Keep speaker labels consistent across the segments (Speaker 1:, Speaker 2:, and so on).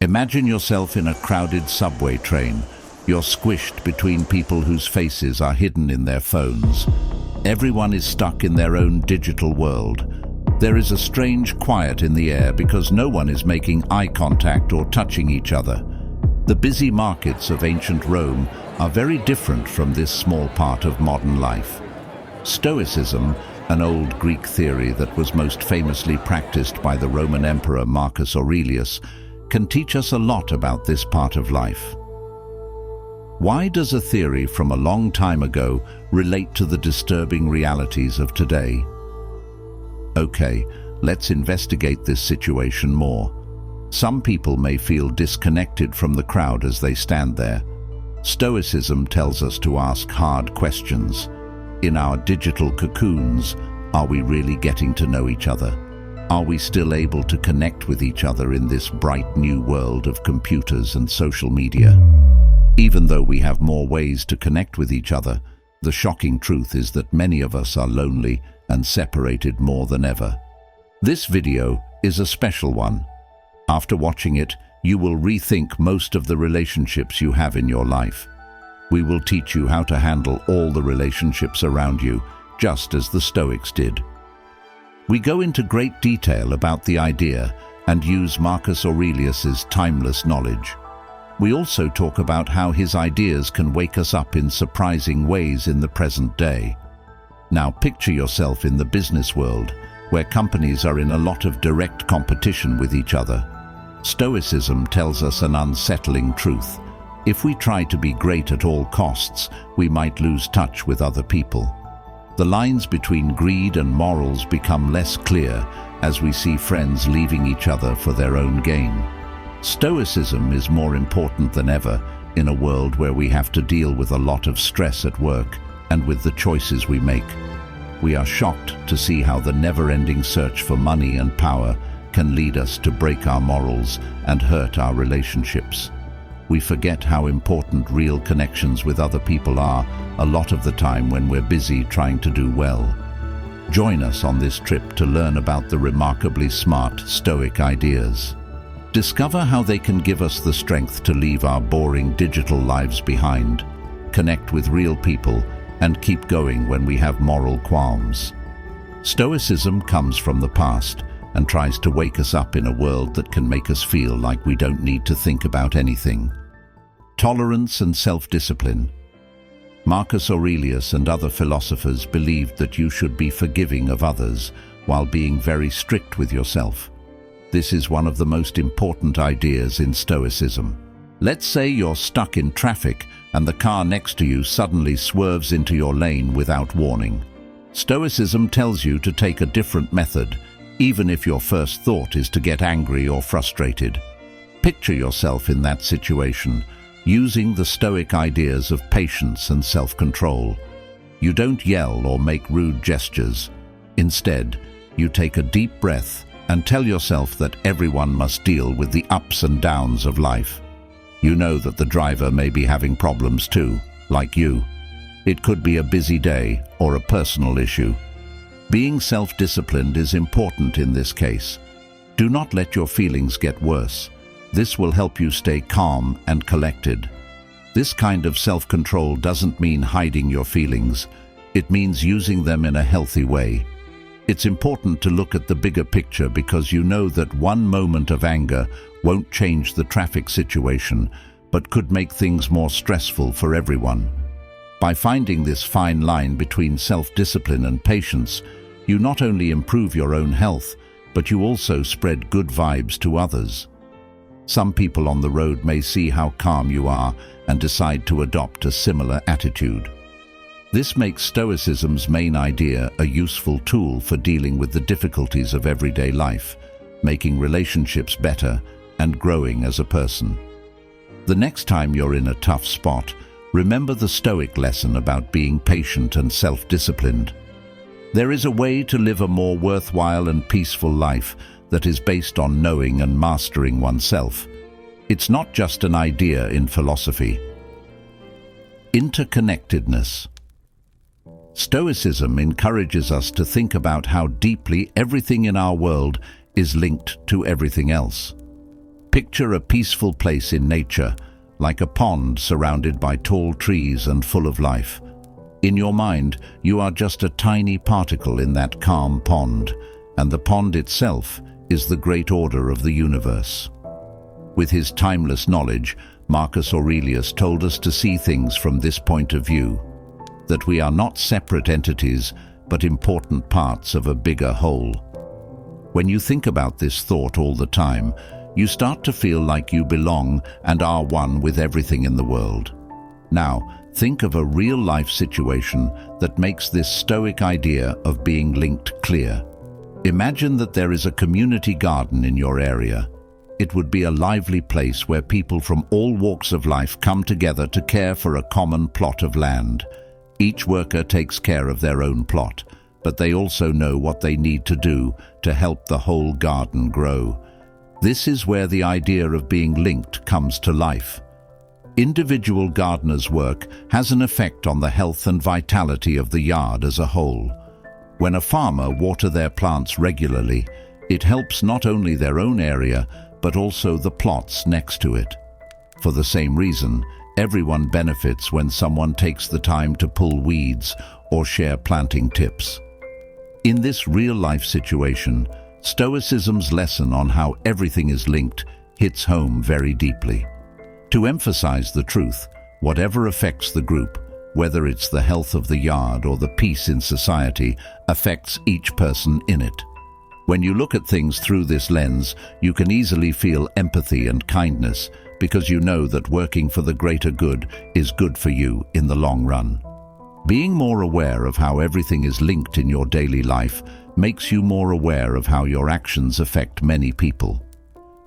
Speaker 1: Imagine yourself in a crowded subway train. You're squished between people whose faces are hidden in their phones. Everyone is stuck in their own digital world. There is a strange quiet in the air because no one is making eye contact or touching each other. The busy markets of ancient Rome are very different from this small part of modern life. Stoicism, an old Greek theory that was most famously practiced by the Roman Emperor Marcus Aurelius, can teach us a lot about this part of life. Why does a theory from a long time ago relate to the disturbing realities of today? Okay, let's investigate this situation more. Some people may feel disconnected from the crowd as they stand there. Stoicism tells us to ask hard questions. In our digital cocoons, are we really getting to know each other? Are we still able to connect with each other in this bright new world of computers and social media? Even though we have more ways to connect with each other, the shocking truth is that many of us are lonely and separated more than ever. This video is a special one. After watching it, you will rethink most of the relationships you have in your life. We will teach you how to handle all the relationships around you, just as the Stoics did. We go into great detail about the idea and use Marcus Aurelius's timeless knowledge. We also talk about how his ideas can wake us up in surprising ways in the present day. Now picture yourself in the business world, where companies are in a lot of direct competition with each other. Stoicism tells us an unsettling truth. If we try to be great at all costs, we might lose touch with other people. The lines between greed and morals become less clear as we see friends leaving each other for their own gain. Stoicism is more important than ever in a world where we have to deal with a lot of stress at work and with the choices we make. We are shocked to see how the never-ending search for money and power can lead us to break our morals and hurt our relationships. We forget how important real connections with other people are a lot of the time when we're busy trying to do well. Join us on this trip to learn about the remarkably smart Stoic ideas. Discover how they can give us the strength to leave our boring digital lives behind, connect with real people, and keep going when we have moral qualms. Stoicism comes from the past and tries to wake us up in a world that can make us feel like we don't need to think about anything. Tolerance and self-discipline. Marcus Aurelius and other philosophers believed that you should be forgiving of others while being very strict with yourself. This is one of the most important ideas in Stoicism. Let's say you're stuck in traffic and the car next to you suddenly swerves into your lane without warning. Stoicism tells you to take a different method, even if your first thought is to get angry or frustrated. Picture yourself in that situation, using the Stoic ideas of patience and self-control. You don't yell or make rude gestures. Instead, you take a deep breath and tell yourself that everyone must deal with the ups and downs of life. You know that the driver may be having problems too, like you. It could be a busy day or a personal issue. Being self-disciplined is important in this case. Do not let your feelings get worse. This will help you stay calm and collected. This kind of self-control doesn't mean hiding your feelings. It means using them in a healthy way. It's important to look at the bigger picture because you know that one moment of anger won't change the traffic situation, but could make things more stressful for everyone. By finding this fine line between self-discipline and patience, you not only improve your own health, but you also spread good vibes to others. Some people on the road may see how calm you are and decide to adopt a similar attitude. This makes Stoicism's main idea a useful tool for dealing with the difficulties of everyday life, making relationships better and growing as a person. The next time you're in a tough spot, remember the Stoic lesson about being patient and self-disciplined. There is a way to live a more worthwhile and peaceful life that is based on knowing and mastering oneself. It's not just an idea in philosophy. Interconnectedness. Stoicism encourages us to think about how deeply everything in our world is linked to everything else. Picture a peaceful place in nature, like a pond surrounded by tall trees and full of life. In your mind, you are just a tiny particle in that calm pond, and the pond itself is the great order of the universe. With his timeless knowledge, Marcus Aurelius told us to see things from this point of view, that we are not separate entities, but important parts of a bigger whole. When you think about this thought all the time, you start to feel like you belong and are one with everything in the world. Now, think of a real-life situation that makes this Stoic idea of being linked clear. Imagine that there is a community garden in your area. It would be a lively place where people from all walks of life come together to care for a common plot of land. Each worker takes care of their own plot, but they also know what they need to do to help the whole garden grow. This is where the idea of being linked comes to life. Individual gardeners' work has an effect on the health and vitality of the yard as a whole. When a farmer waters their plants regularly, it helps not only their own area, but also the plots next to it. For the same reason, everyone benefits when someone takes the time to pull weeds or share planting tips. In this real-life situation, Stoicism's lesson on how everything is linked hits home very deeply. To emphasize the truth, whatever affects the group, whether it's the health of the yard or the peace in society, affects each person in it. When you look at things through this lens, you can easily feel empathy and kindness because you know that working for the greater good is good for you in the long run. Being more aware of how everything is linked in your daily life makes you more aware of how your actions affect many people.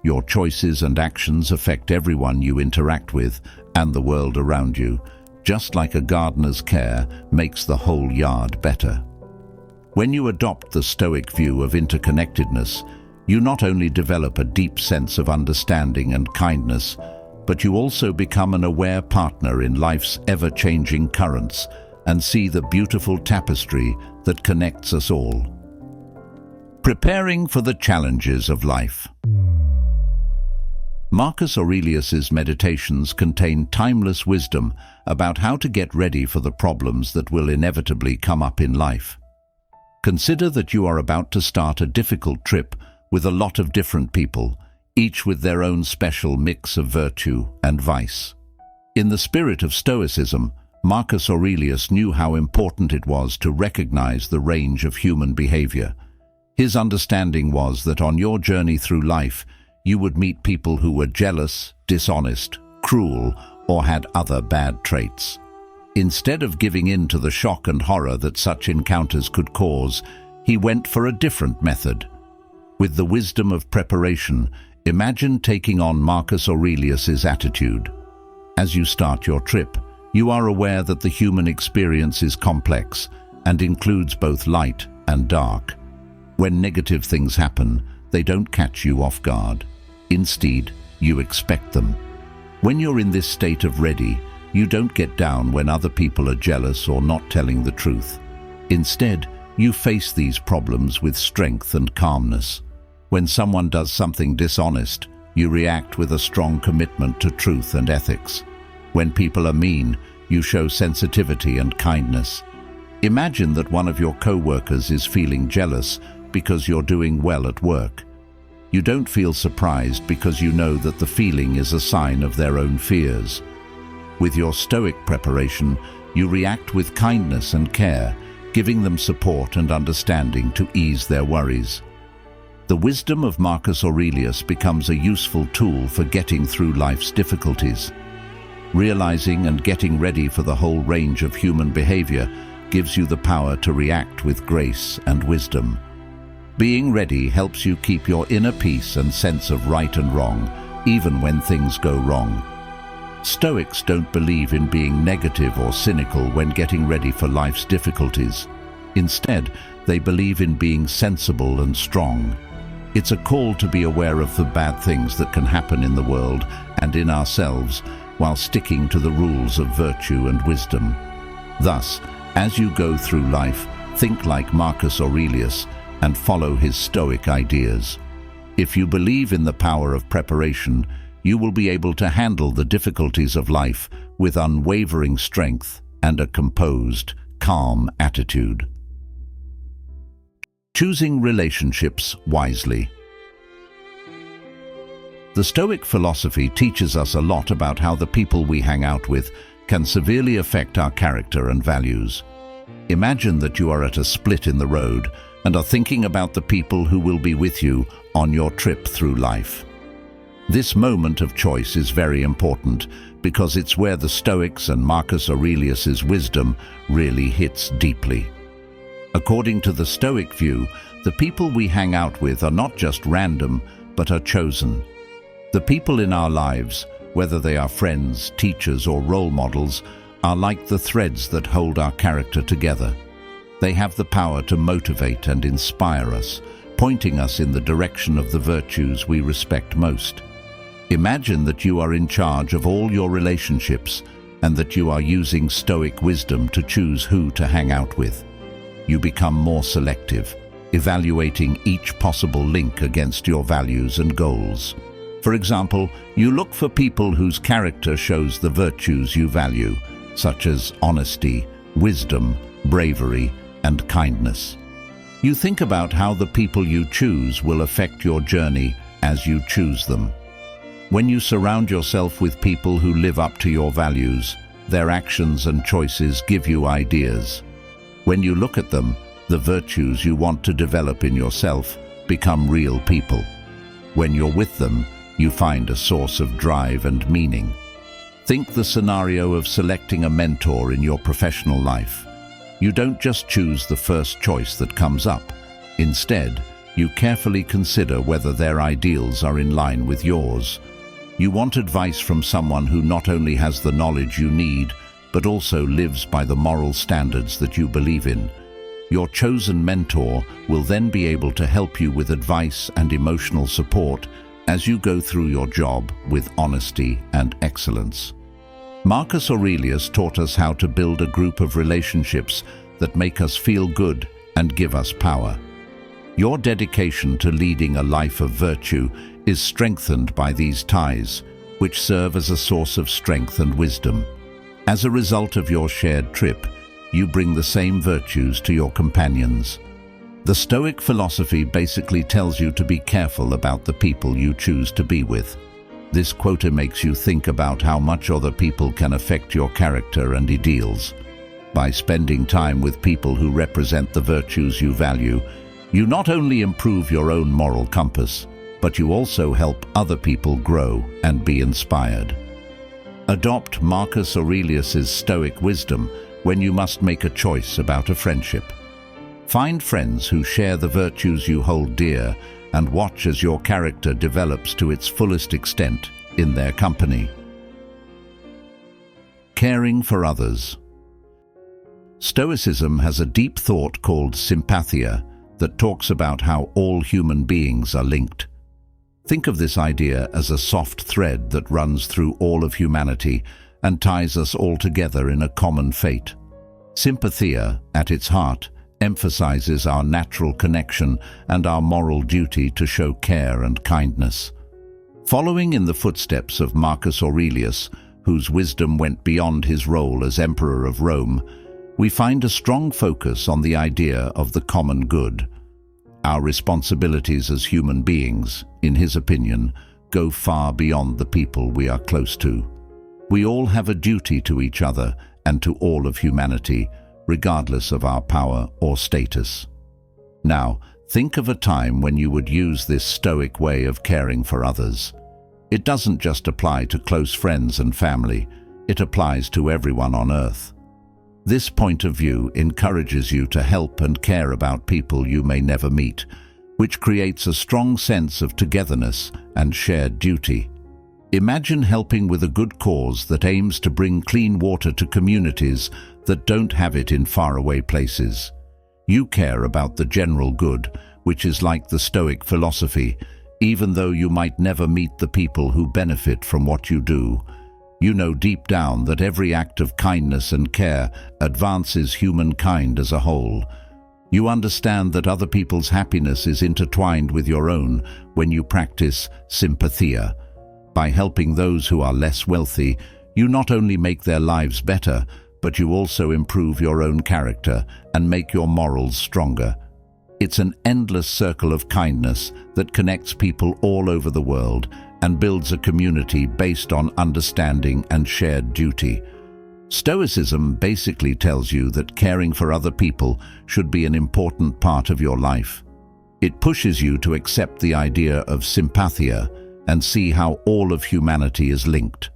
Speaker 1: Your choices and actions affect everyone you interact with and the world around you, just like a gardener's care makes the whole yard better. When you adopt the Stoic view of interconnectedness, you not only develop a deep sense of understanding and kindness, but you also become an aware partner in life's ever-changing currents and see the beautiful tapestry that connects us all. Preparing for the challenges of life. Marcus Aurelius's meditations contain timeless wisdom about how to get ready for the problems that will inevitably come up in life. Consider that you are about to start a difficult trip with a lot of different people, each with their own special mix of virtue and vice. In the spirit of Stoicism, Marcus Aurelius knew how important it was to recognize the range of human behavior. His understanding was that on your journey through life, you would meet people who were jealous, dishonest, cruel, or had other bad traits. Instead of giving in to the shock and horror that such encounters could cause, he went for a different method. With the wisdom of preparation, imagine taking on Marcus Aurelius's attitude. As you start your trip, you are aware that the human experience is complex and includes both light and dark. When negative things happen, they don't catch you off guard. Instead, you expect them. When you're in this state of ready, you don't get down when other people are jealous or not telling the truth. Instead, you face these problems with strength and calmness. When someone does something dishonest, you react with a strong commitment to truth and ethics. When people are mean, you show sensitivity and kindness. Imagine that one of your co-workers is feeling jealous because you're doing well at work. You don't feel surprised because you know that the feeling is a sign of their own fears. With your Stoic preparation, you react with kindness and care, giving them support and understanding to ease their worries. The wisdom of Marcus Aurelius becomes a useful tool for getting through life's difficulties. Realizing and getting ready for the whole range of human behavior gives you the power to react with grace and wisdom. Being ready helps you keep your inner peace and sense of right and wrong, even when things go wrong. Stoics don't believe in being negative or cynical when getting ready for life's difficulties. Instead, they believe in being sensible and strong. It's a call to be aware of the bad things that can happen in the world and in ourselves, while sticking to the rules of virtue and wisdom. Thus, as you go through life, think like Marcus Aurelius and follow his Stoic ideas. If you believe in the power of preparation, you will be able to handle the difficulties of life with unwavering strength and a composed, calm attitude. Choosing relationships wisely. The Stoic philosophy teaches us a lot about how the people we hang out with can severely affect our character and values. Imagine that you are at a split in the road and are thinking about the people who will be with you on your trip through life. This moment of choice is very important because it's where the Stoics and Marcus Aurelius's wisdom really hits deeply. According to the Stoic view, the people we hang out with are not just random, but are chosen. The people in our lives, whether they are friends, teachers, or role models, are like the threads that hold our character together. They have the power to motivate and inspire us, pointing us in the direction of the virtues we respect most. Imagine that you are in charge of all your relationships and that you are using Stoic wisdom to choose who to hang out with. You become more selective, evaluating each possible link against your values and goals. For example, you look for people whose character shows the virtues you value, such as honesty, wisdom, bravery, and kindness. You think about how the people you choose will affect your journey as you choose them. When you surround yourself with people who live up to your values, their actions and choices give you ideas. When you look at them, the virtues you want to develop in yourself become real people. When you're with them, you find a source of drive and meaning. Think the scenario of selecting a mentor in your professional life. You don't just choose the first choice that comes up. Instead, you carefully consider whether their ideals are in line with yours. You want advice from someone who not only has the knowledge you need, but also lives by the moral standards that you believe in. Your chosen mentor will then be able to help you with advice and emotional support as you go through your job with honesty and excellence. Marcus Aurelius taught us how to build a group of relationships that make us feel good and give us power. Your dedication to leading a life of virtue is strengthened by these ties, which serve as a source of strength and wisdom. As a result of your shared trip, you bring the same virtues to your companions. The Stoic philosophy basically tells you to be careful about the people you choose to be with. This quote makes you think about how much other people can affect your character and ideals. By spending time with people who represent the virtues you value, you not only improve your own moral compass, but you also help other people grow and be inspired. Adopt Marcus Aurelius's Stoic wisdom when you must make a choice about a friendship. Find friends who share the virtues you hold dear and watch as your character develops to its fullest extent in their company. Caring for others. Stoicism has a deep thought called sympathia that talks about how all human beings are linked. Think of this idea as a soft thread that runs through all of humanity and ties us all together in a common fate. Sympathia, at its heart, emphasizes our natural connection and our moral duty to show care and kindness. Following in the footsteps of Marcus Aurelius, whose wisdom went beyond his role as Emperor of Rome, we find a strong focus on the idea of the common good. Our responsibilities as human beings, in his opinion, go far beyond the people we are close to. We all have a duty to each other and to all of humanity, regardless of our power or status. Now, think of a time when you would use this Stoic way of caring for others. It doesn't just apply to close friends and family, it applies to everyone on earth. This point of view encourages you to help and care about people you may never meet, which creates a strong sense of togetherness and shared duty. Imagine helping with a good cause that aims to bring clean water to communities that don't have it in faraway places. You care about the general good, which is like the Stoic philosophy. Even though you might never meet the people who benefit from what you do, you know deep down that every act of kindness and care advances humankind as a whole. You understand that other people's happiness is intertwined with your own when you practice sympathia. By helping those who are less wealthy, you not only make their lives better, but you also improve your own character and make your morals stronger. It's an endless circle of kindness that connects people all over the world and builds a community based on understanding and shared duty. Stoicism basically tells you that caring for other people should be an important part of your life. It pushes you to accept the idea of sympathia and see how all of humanity is linked.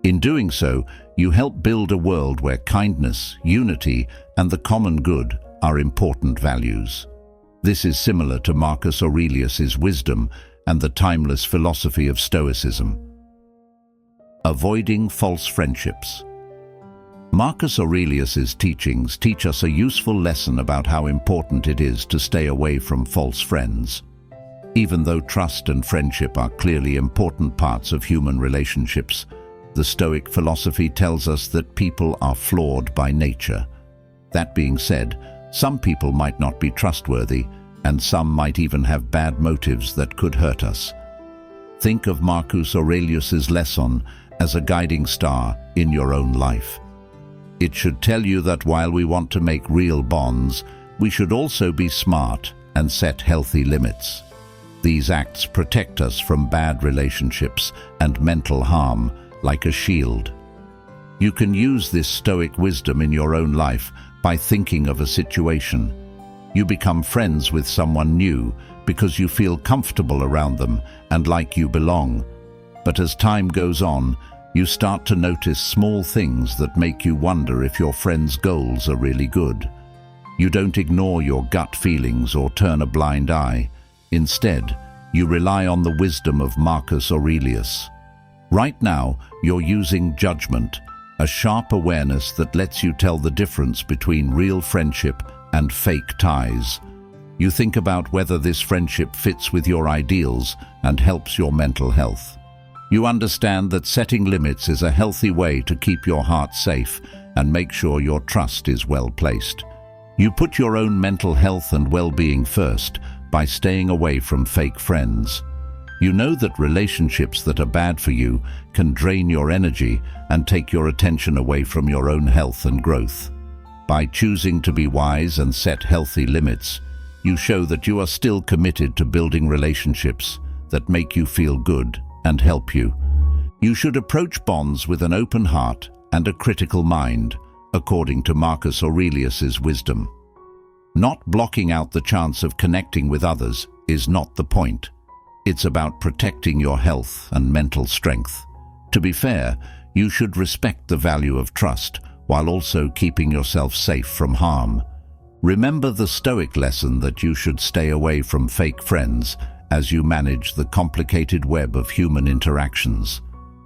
Speaker 1: In doing so, you help build a world where kindness, unity, and the common good are important values. This is similar to Marcus Aurelius's wisdom and the timeless philosophy of Stoicism. Avoiding false friendships. Marcus Aurelius's teachings teach us a useful lesson about how important it is to stay away from false friends. Even though trust and friendship are clearly important parts of human relationships, the Stoic philosophy tells us that people are flawed by nature. That being said, some people might not be trustworthy, and some might even have bad motives that could hurt us. Think of Marcus Aurelius's lesson as a guiding star in your own life. It should tell you that while we want to make real bonds, we should also be smart and set healthy limits. These acts protect us from bad relationships and mental harm like a shield. You can use this Stoic wisdom in your own life by thinking of a situation. You become friends with someone new because you feel comfortable around them and like you belong. But as time goes on, you start to notice small things that make you wonder if your friend's goals are really good. You don't ignore your gut feelings or turn a blind eye. Instead, you rely on the wisdom of Marcus Aurelius. Right now, you're using judgment, a sharp awareness that lets you tell the difference between real friendship and fake ties. You think about whether this friendship fits with your ideals and helps your mental health. You understand that setting limits is a healthy way to keep your heart safe and make sure your trust is well placed. You put your own mental health and well-being first by staying away from fake friends. You know that relationships that are bad for you can drain your energy and take your attention away from your own health and growth. By choosing to be wise and set healthy limits, you show that you are still committed to building relationships that make you feel good and help you. You should approach bonds with an open heart and a critical mind, according to Marcus Aurelius's wisdom. Not blocking out the chance of connecting with others is not the point. It's about protecting your health and mental strength. To be fair, you should respect the value of trust while also keeping yourself safe from harm. Remember the Stoic lesson that you should stay away from fake friends as you manage the complicated web of human interactions.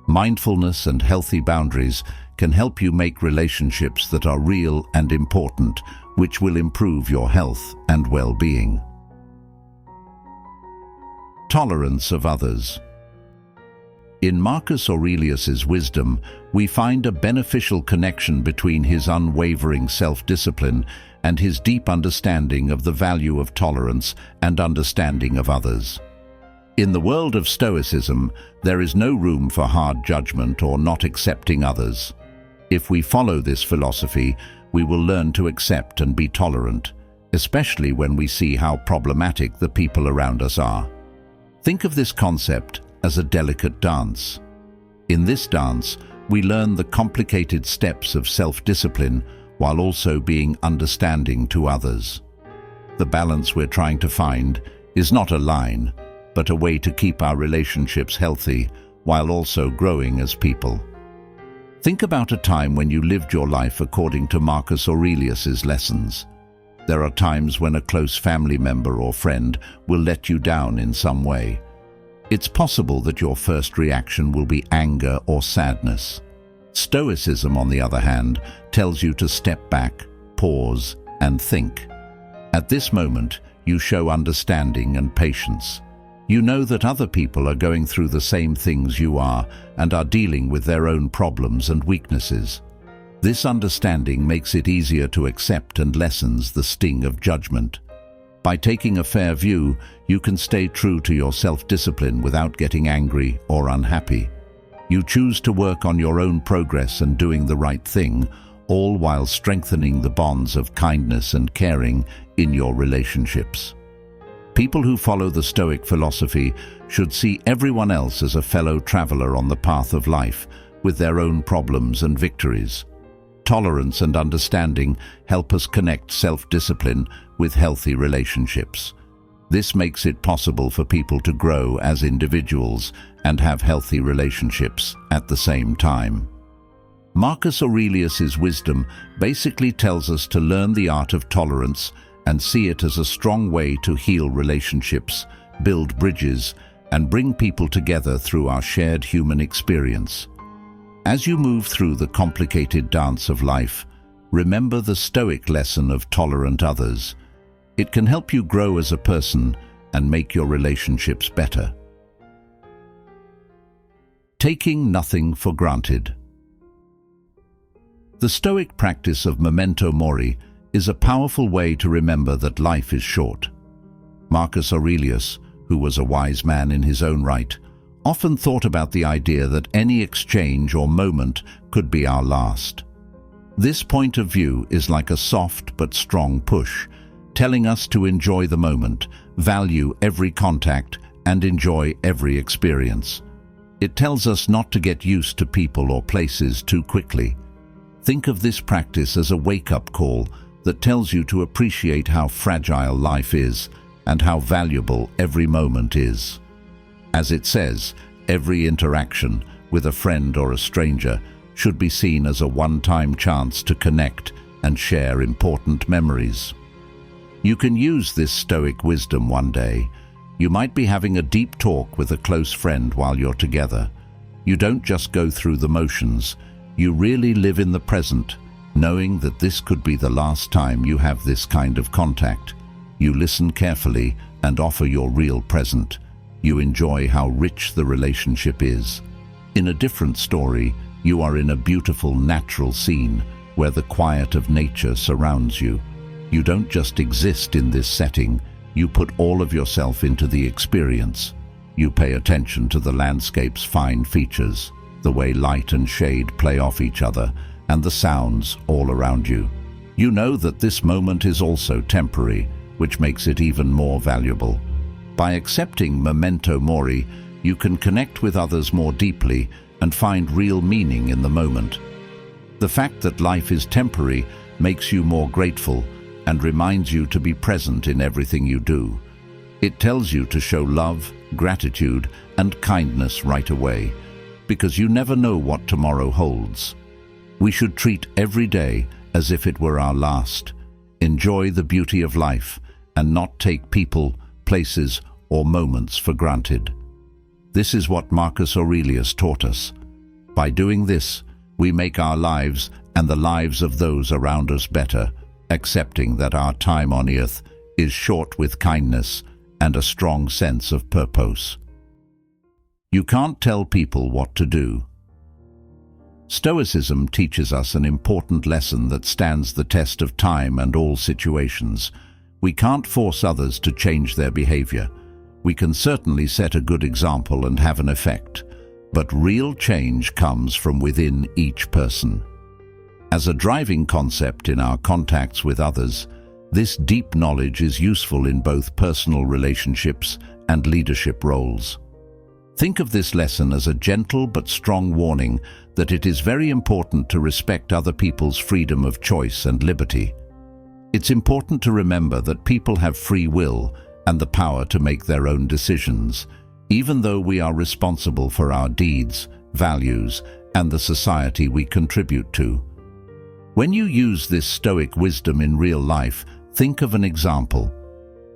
Speaker 1: Mindfulness and healthy boundaries can help you make relationships that are real and important, which will improve your health and well-being. Tolerance of others. In Marcus Aurelius's wisdom, we find a beneficial connection between his unwavering self-discipline and his deep understanding of the value of tolerance and understanding of others. In the world of Stoicism, there is no room for hard judgment or not accepting others. If we follow this philosophy, we will learn to accept and be tolerant, especially when we see how problematic the people around us are. Think of this concept as a delicate dance. In this dance, we learn the complicated steps of self-discipline while also being understanding to others. The balance we're trying to find is not a line, but a way to keep our relationships healthy while also growing as people. Think about a time when you lived your life according to Marcus Aurelius's lessons. There are times when a close family member or friend will let you down in some way. It's possible that your first reaction will be anger or sadness. Stoicism, on the other hand, tells you to step back, pause, and think. At this moment, you show understanding and patience. You know that other people are going through the same things you are and are dealing with their own problems and weaknesses. This understanding makes it easier to accept and lessens the sting of judgment. By taking a fair view, you can stay true to your self-discipline without getting angry or unhappy. You choose to work on your own progress and doing the right thing, all while strengthening the bonds of kindness and caring in your relationships. People who follow the Stoic philosophy should see everyone else as a fellow traveler on the path of life, with their own problems and victories. Tolerance and understanding help us connect self-discipline with healthy relationships. This makes it possible for people to grow as individuals and have healthy relationships at the same time. Marcus Aurelius's wisdom basically tells us to learn the art of tolerance and see it as a strong way to heal relationships, build bridges, and bring people together through our shared human experience. As you move through the complicated dance of life, remember the Stoic lesson of tolerant others. It can help you grow as a person and make your relationships better. Taking nothing for granted. The Stoic practice of memento mori is a powerful way to remember that life is short. Marcus Aurelius, who was a wise man in his own right, often thought about the idea that any exchange or moment could be our last. This point of view is like a soft but strong push, telling us to enjoy the moment, value every contact, and enjoy every experience. It tells us not to get used to people or places too quickly. Think of this practice as a wake-up call that tells you to appreciate how fragile life is and how valuable every moment is. As it says, every interaction with a friend or a stranger should be seen as a one-time chance to connect and share important memories. You can use this Stoic wisdom one day. You might be having a deep talk with a close friend while you're together. You don't just go through the motions. You really live in the present, knowing that this could be the last time you have this kind of contact. You listen carefully and offer your real present. You enjoy how rich the relationship is. In a different story, you are in a beautiful natural scene where the quiet of nature surrounds you. You don't just exist in this setting, you put all of yourself into the experience. You pay attention to the landscape's fine features, the way light and shade play off each other, and the sounds all around you. You know that this moment is also temporary, which makes it even more valuable. By accepting memento mori, you can connect with others more deeply and find real meaning in the moment. The fact that life is temporary makes you more grateful and reminds you to be present in everything you do. It tells you to show love, gratitude, and kindness right away, because you never know what tomorrow holds. We should treat every day as if it were our last. Enjoy the beauty of life and not take people, places, or moments for granted. This is what Marcus Aurelius taught us. By doing this, we make our lives and the lives of those around us better, accepting that our time on earth is short with kindness and a strong sense of purpose. You can't tell people what to do. Stoicism teaches us an important lesson that stands the test of time and all situations. We can't force others to change their behavior. We can certainly set a good example and have an effect, but real change comes from within each person. As a driving concept in our contacts with others, this deep knowledge is useful in both personal relationships and leadership roles. Think of this lesson as a gentle but strong warning that it is very important to respect other people's freedom of choice and liberty. It's important to remember that people have free will and the power to make their own decisions, even though we are responsible for our deeds, values, and the society we contribute to. When you use this Stoic wisdom in real life, think of an example.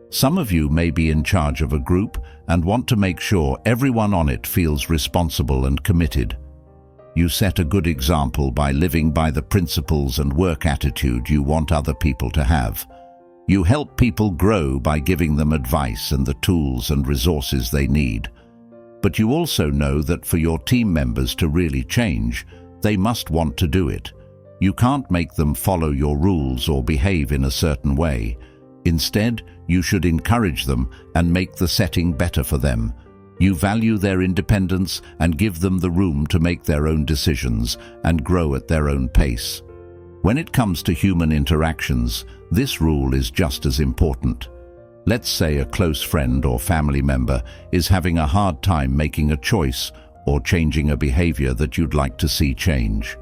Speaker 1: Some of you may be in charge of a group and want to make sure everyone on it feels responsible and committed. You set a good example by living by the principles and work attitude you want other people to have. You help people grow by giving them advice and the tools and resources they need. But you also know that for your team members to really change, they must want to do it. You can't make them follow your rules or behave in a certain way. Instead, you should encourage them and make the setting better for them. You value their independence and give them the room to make their own decisions and grow at their own pace. When it comes to human interactions, this rule is just as important. Let's say a close friend or family member is having a hard time making a choice or changing a behavior that you'd like to see change.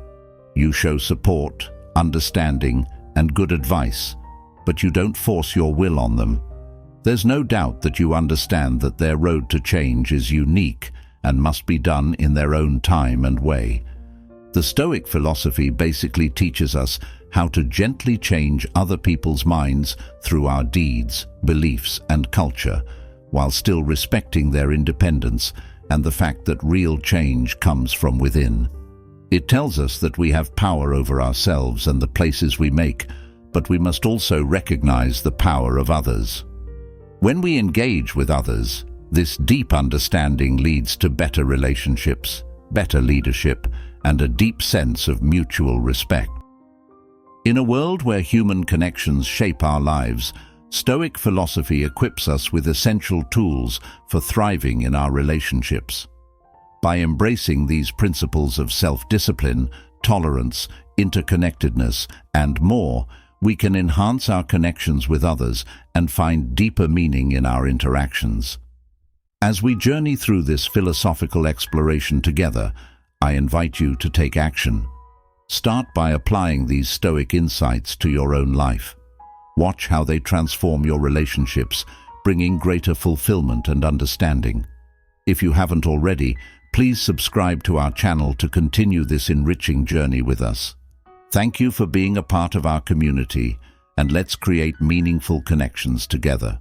Speaker 1: You show support, understanding, and good advice, but you don't force your will on them. There's no doubt that you understand that their road to change is unique and must be done in their own time and way. The Stoic philosophy basically teaches us how to gently change other people's minds through our deeds, beliefs, and culture, while still respecting their independence and the fact that real change comes from within. It tells us that we have power over ourselves and the places we make, but we must also recognize the power of others. When we engage with others, this deep understanding leads to better relationships, better leadership, and a deep sense of mutual respect. In a world where human connections shape our lives, Stoic philosophy equips us with essential tools for thriving in our relationships. By embracing these principles of self-discipline, tolerance, interconnectedness, and more, we can enhance our connections with others and find deeper meaning in our interactions. As we journey through this philosophical exploration together, I invite you to take action. Start by applying these Stoic insights to your own life. Watch how they transform your relationships, bringing greater fulfillment and understanding. If you haven't already, please subscribe to our channel to continue this enriching journey with us. Thank you for being a part of our community, and let's create meaningful connections together.